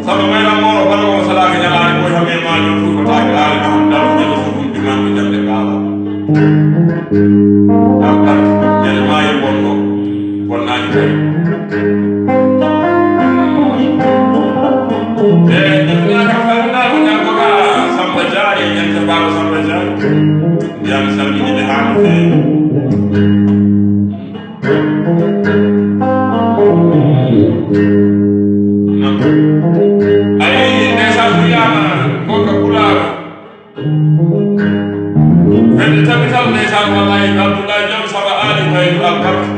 Sama mai la moro balo ko sala ke nyala ko ha me ma yo fu ko ta ga Abar jelmaayi wonno wonnaani tawi ñiɗinaaka farnaaɗo ñanko ka Samba Diary ñanta baaba Samba Diary mbiyami salminiɓe haa no feewi ayi ndeysan wiyama gonka kulaaka fedde tabital ndeysan wallahi Abdoulaye Diaw Saba Ali Baydu Albarka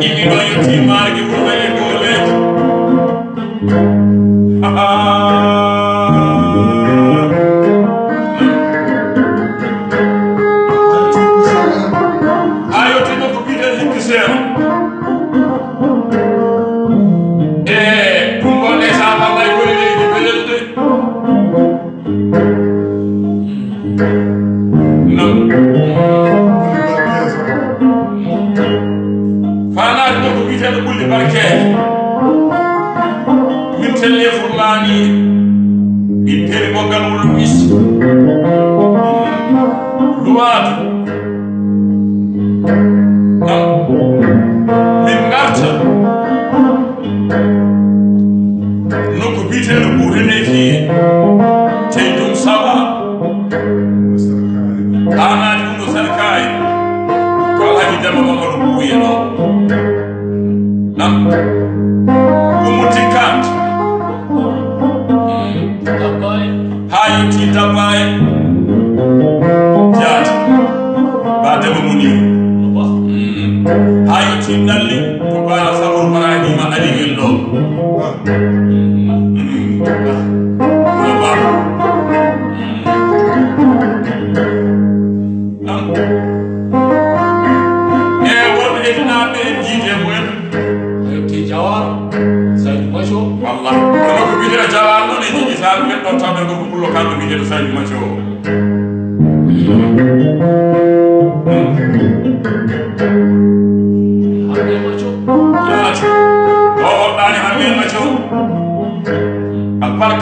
今の雪までも e furlani interi bogal wuro bis luwatu min garta nokku biyeteɗo ɓuurene fi tey ɗum saba anani ɗum ɗo sarkaye ko alhaji demba mamadou ɓuuye ɗo umuti kat ha yetti dabbaye jaati ba dema munir ha yetti dalli ko bana sabor barahima aligel ɗo Allah kono ko bidira jawar non e jiji sal men don tabe ko pullo kaldo mi jedo saji ma ciow hambe ma ciow o dani hambe ma ciow al park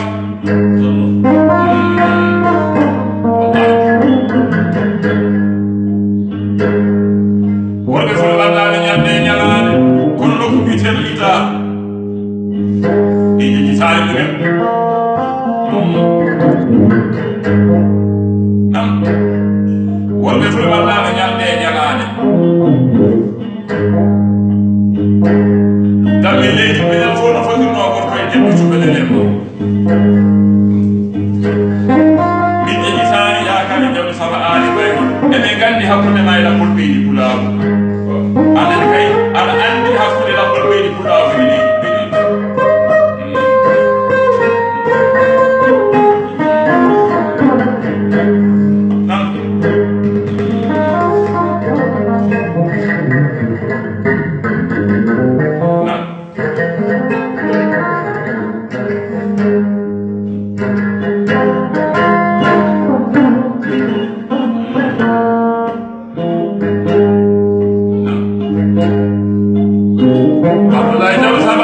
worde fo la dani nyande nyalane kono ko bitel ita ini sari munem nam wonde fu walla na nyande nyalane dammi leydi benen fo no foti no ko koy jebbi to benen mo min ni sari ya kan jaw saba ali bay e be gandi hakkunde may la pulbi ni pulaw ana kay ana andi hakkunde la pulbi ni pulaw ni Abdoulaye Diallo